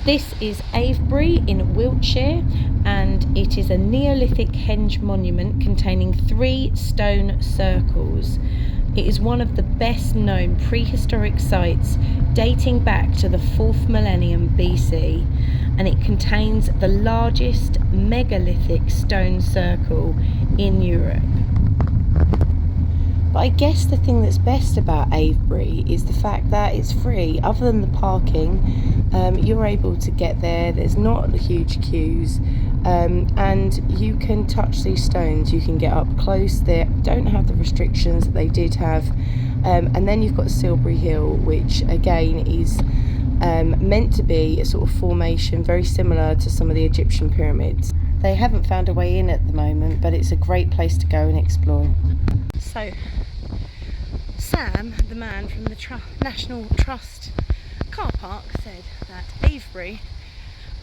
This is Avebury in Wiltshire, and it is a Neolithic henge monument containing 3 stone circles. It is one of the best known prehistoric sites dating back to the 4th millennium BC, and it contains the largest megalithic stone circle in Europe. But I guess the thing that's best about Avebury is the fact that it's free. Other than the parking, you're able to get there. There's not huge queues, and you can touch these stones. You can get up close. They don't have the restrictions that they did have. And then you've got Silbury Hill, which again is meant to be a sort of formation very similar to some of the Egyptian pyramids. They haven't found a way in at the moment, but it's a great place to go and explore. So, Sam, the man from the National Trust car park, said that Avebury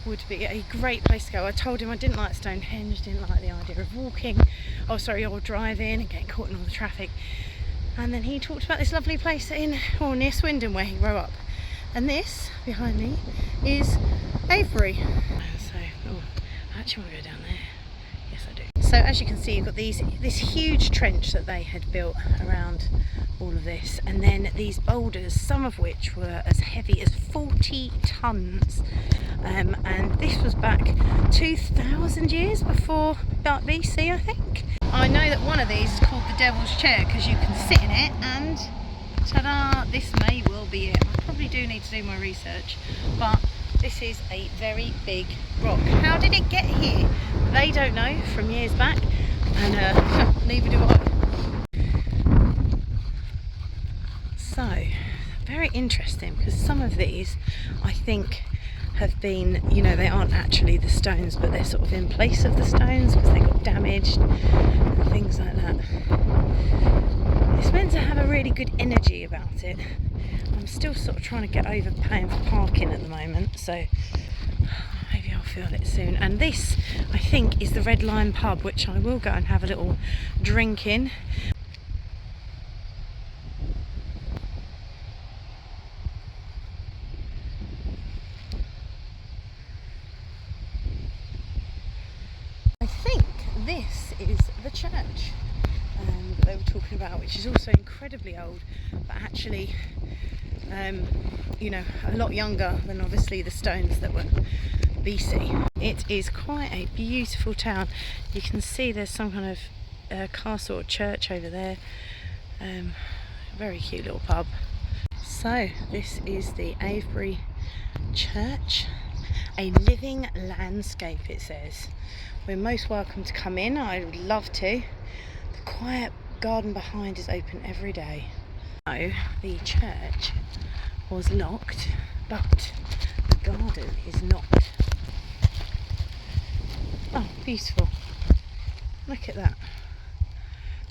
would be a great place to go. I told him I didn't like Stonehenge, didn't like the idea of walking, or driving and getting caught in all the traffic. And then he talked about this lovely place near Swindon where he grew up. And this, behind me, is Avebury. So, I actually want to go down there. Yes, I do. So as you can see, you've got this huge trench that they had built around all of this, and then these boulders, some of which were as heavy as 40 tons, and this was back 2,000 years before BC, I think. I know that one of these is called the Devil's Chair because you can sit in it, and ta-da, this may well be it. I probably do need to do my research, but this is a very big rock. How did it get here? They don't know from years back, and neither do I. So, very interesting, because some of these, I think, have been, they aren't actually the stones, but they're sort of in place of the stones because they got damaged and things like that. It's meant to have a really good energy about it. I'm still sort of trying to get over paying for parking at the moment, so maybe I'll feel it soon. And this, I think, is the Red Lion pub, which I will go and have a little drink in. I think this is the church that they were talking about, which is also incredibly old, but actually a lot younger than obviously the stones that were BC. It is quite a beautiful town. You can see there's some kind of castle or church over there. Very cute little pub. So this is the Avebury Church, a living landscape, it says. We're most welcome to come in. I would love to. The quiet garden behind is open every day. So the church was locked, but the garden is not. Oh, beautiful. Look at that.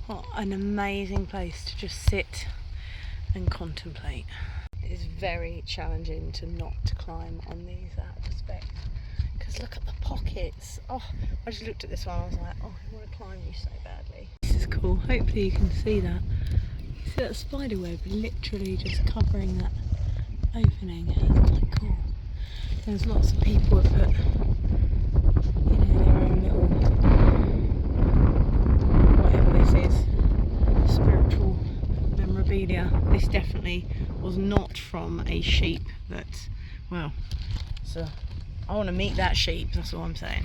What an amazing place to just sit and contemplate. It is very challenging to not climb on these out of respect, because look at the pockets. Oh, I just looked at this one, I was like, oh, I want to climb you so badly. This is cool. Hopefully you can see that. See that spider web literally just covering that opening. That's quite cool. There's lots of people that put, their own little, whatever this is, spiritual memorabilia. This definitely was not from a sheep that, so I want to meet that sheep, that's all I'm saying.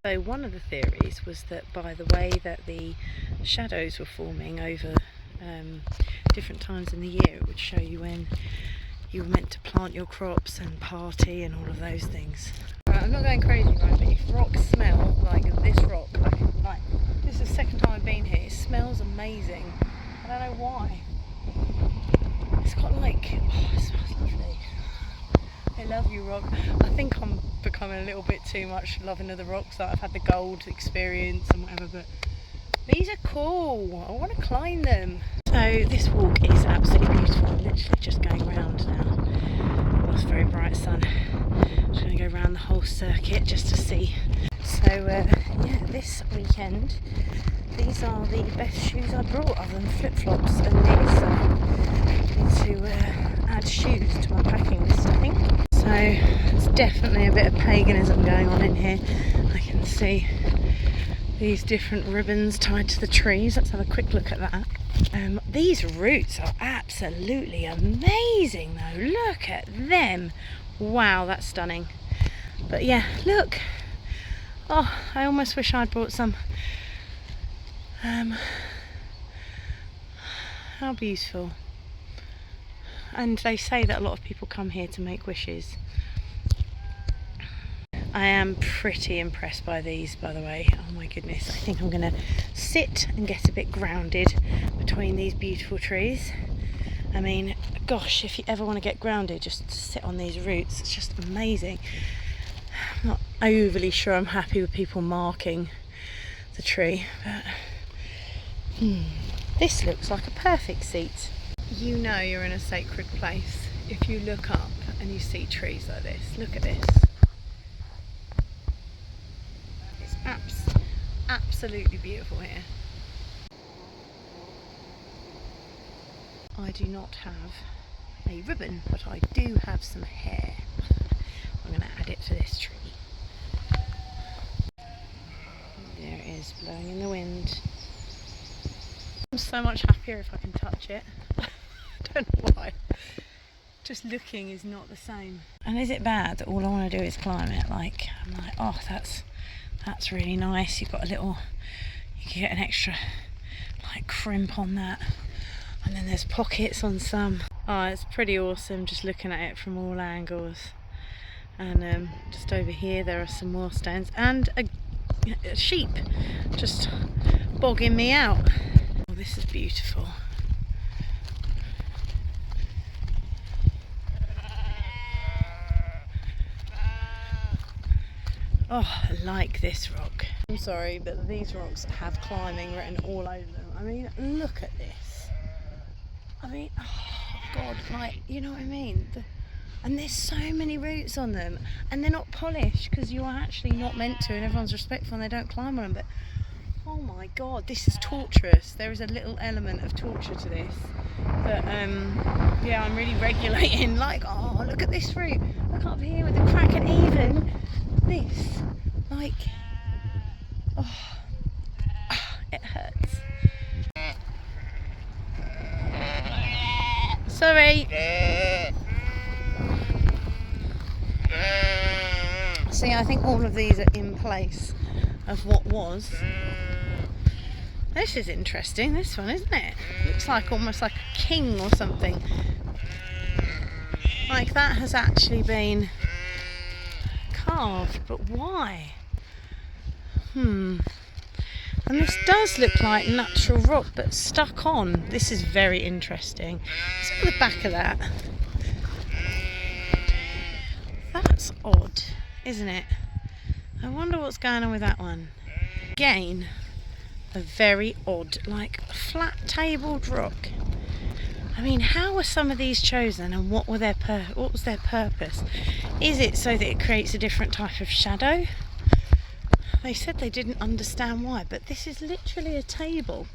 So one of the theories was that by the way that the shadows were forming over different times in the year, it would show you when you were meant to plant your crops and party and all of those things. Right, I'm not going crazy, right, but if rocks smell like this rock, like this is the second time I've been here, it smells amazing. I don't know why. It's got it smells lovely. I love you, rock. I think I'm becoming a little bit too much loving of the rocks. Like I've had the gold experience and whatever, but these are cool. I want to climb them. So this walk is absolutely beautiful. I'm literally just going round now. Oh, it's very bright sun. Just going to go around the whole circuit just to see. So yeah, this weekend these are the best shoes I brought, other than flip-flops and these. I need to add shoes to my packing list, I think. So So it's definitely a bit of paganism going on in here. I can see these different ribbons tied to the trees. Let's have a quick look at that. These roots are absolutely amazing though. Look at them. Wow, that's stunning. But yeah, look. Oh, I almost wish I'd brought some. How beautiful. And they say that a lot of people come here to make wishes. I am pretty impressed by these, by the way. Oh my goodness, I think I'm gonna sit and get a bit grounded between these beautiful trees. I mean, gosh, if you ever want to get grounded, just sit on these roots. It's just amazing. I'm not overly sure I'm happy with people marking the tree, but this looks like a perfect seat. You know you're in a sacred place if you look up and you see trees like this. Look at this. It's absolutely beautiful here. I do not have a ribbon, but I do have some hair. I'm going to add it to this tree. There it is, blowing in the wind. I'm so much happier if I can touch it. I don't know why. Just looking is not the same. And is it bad that all I want to do is climb it? Like, I'm like, oh, that's really nice. You've got a little, you can get an extra like crimp on that. And then there's pockets on some. Oh, it's pretty awesome just looking at it from all angles. And just over here there are some more stones and a sheep just bogging me out. Oh, this is beautiful. Oh, I like this rock. I'm sorry, but these rocks have climbing written all over them. I mean, look at this. I mean, oh God, like, you know what I mean? And there's so many roots on them, and they're not polished because you are actually not meant to, and everyone's respectful and they don't climb on them. But oh my God, this is torturous. There is a little element of torture to this. But yeah, I'm really regulating. Like, oh, look at this root. Look up here with the crack, and even this, like, oh, it hurts. Sorry. See, I think all of these are in place of what was. This is interesting, this one, isn't it? Looks like almost like a king or something. Like that has actually been carved, but why? And this does look like natural rock, but stuck on. This is very interesting. Let's look at the back of that. That's odd, isn't it? I wonder what's going on with that one. Again, a very odd, like flat tabled rock. I mean, how were some of these chosen, and what was their purpose? Is it so that it creates a different type of shadow? They said they didn't understand why, but this is literally a table.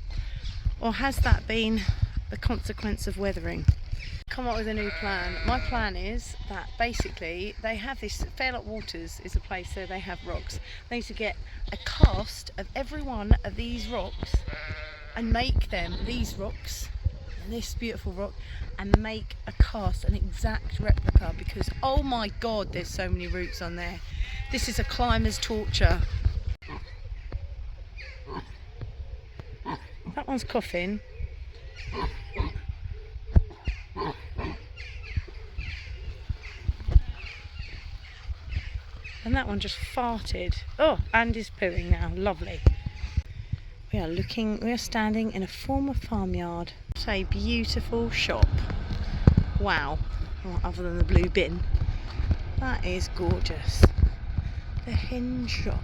Or has that been the consequence of weathering? Come up with a new plan. My plan is that basically they have this, Fairlock Waters is a place where they have rocks. They need to get a cast of every one of these rocks and make them, these rocks, and this beautiful rock, and make a cast, an exact replica, because oh my God, there's so many roots on there. This is a climber's torture. That one's coughing. And that one just farted. Oh, and is pooing now. Lovely. We are standing in a former farmyard. What a beautiful shop. Wow. Well, other than the blue bin. That is gorgeous. The Henge shop.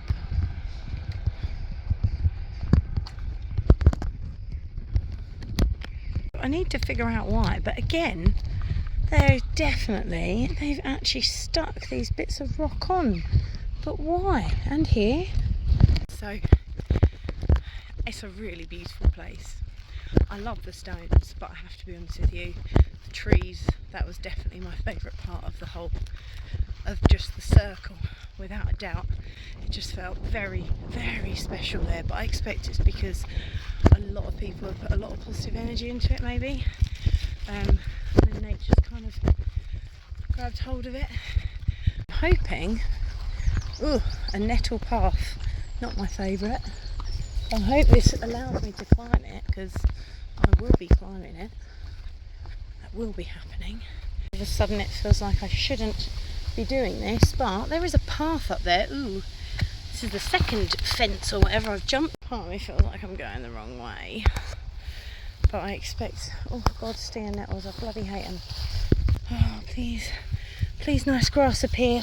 I need to figure out why, but again, they've actually stuck these bits of rock on. But why? And here? So, it's a really beautiful place. I love the stones, but I have to be honest with you, the trees, that was definitely my favourite part of the whole of just the circle, without a doubt. It just felt very, very special there, but I expect it's because a lot of people have put a lot of positive energy into it, maybe, and then nature's kind of grabbed hold of it. I'm hoping, a nettle path, not my favourite. I hope this allows me to climb it, because I will be climbing it. That will be happening. All of a sudden it feels like I shouldn't be doing this, but there is a path up there. This is the second fence or whatever I've jumped. Part of me feels like I'm going the wrong way, but I expect, oh god, stinger nettles, I bloody hate them. Oh please, please, nice grass appear.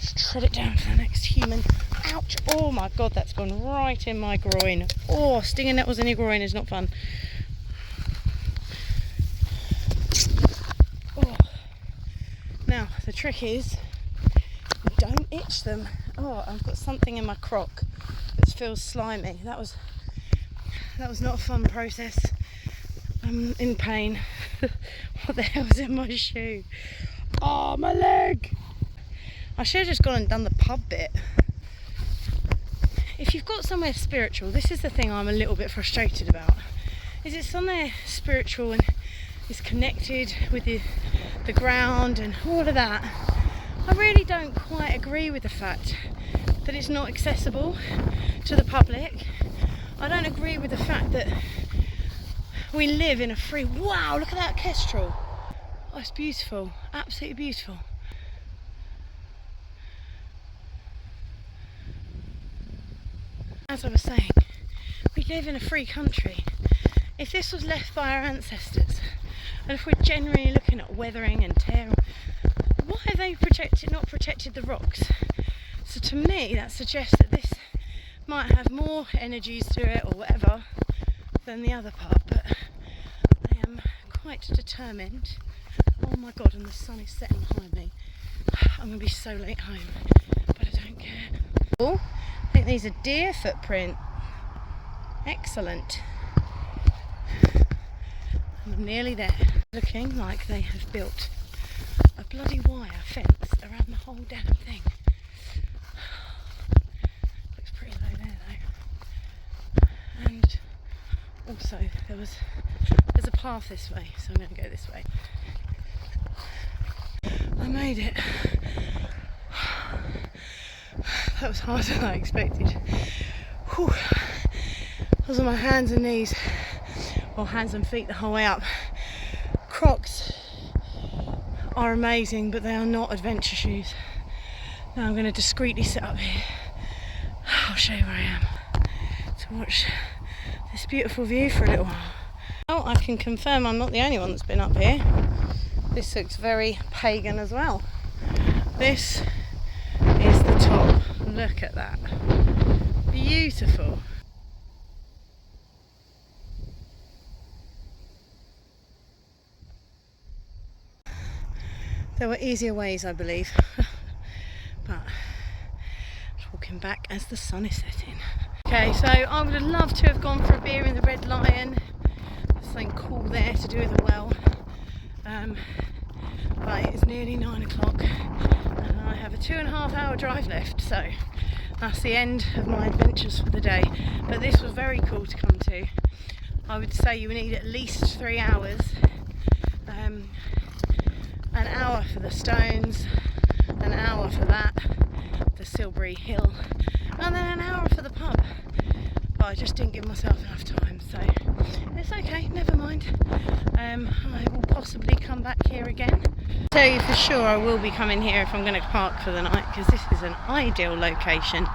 Just tread it down for the next human. Ouch, oh my god, that's gone right in my groin. Oh, stinger nettles in your groin is not fun. Oh. Now the trick is, don't itch them. Oh, I've got something in my croc that feels slimy. That was not a fun process. I'm in pain. What the hell's in my shoe? Oh, my leg! I should have just gone and done the pub bit. If you've got somewhere spiritual, this is the thing I'm a little bit frustrated about. Is it somewhere spiritual and is connected with the ground and all of that? I really don't quite agree with the fact that it's not accessible to the public. I don't agree with the fact that we live in a free... Wow, look at that kestrel. Oh, it's beautiful, absolutely beautiful. As I was saying, we live in a free country. If this was left by our ancestors, and if we're generally looking at weathering and tear, why have they not protected the rocks? So to me, that suggests that this might have more energies to it or whatever than the other part, but I am quite determined. Oh my god, and the sun is setting behind me. I'm going to be so late home, but I don't care. Oh, I think these are deer footprint. Excellent. I'm nearly there. Looking like they have built a bloody wire fence around the whole damn thing. Looks pretty low there though. And also there's a path this way, so I'm going to go this way. I made it. That was harder than I expected. Whew. I was on my hands and knees, or hands and feet the whole way up. Crocs are amazing, but they are not adventure shoes. Now I'm going to discreetly sit up here. I'll show you where I am to watch this beautiful view for a little while. Well, I can confirm I'm not the only one that's been up here. This looks very pagan as well. This is the top. Look at that. Beautiful. There were easier ways, I believe, but just walking back as the sun is setting. Okay, so I would have loved to have gone for a beer in the Red Lion. There's something cool there to do with a well. But it's nearly 9 o'clock and I have a 2.5 hour drive left, so that's the end of my adventures for the day. But this was very cool to come to. I would say you would need at least 3 hours. An hour for the stones, an hour for that, the Silbury Hill, and then an hour for the pub. But I just didn't give myself enough time, so it's okay, never mind. I will possibly come back here again. I'll tell you for sure I will be coming here if I'm going to park for the night, because this is an ideal location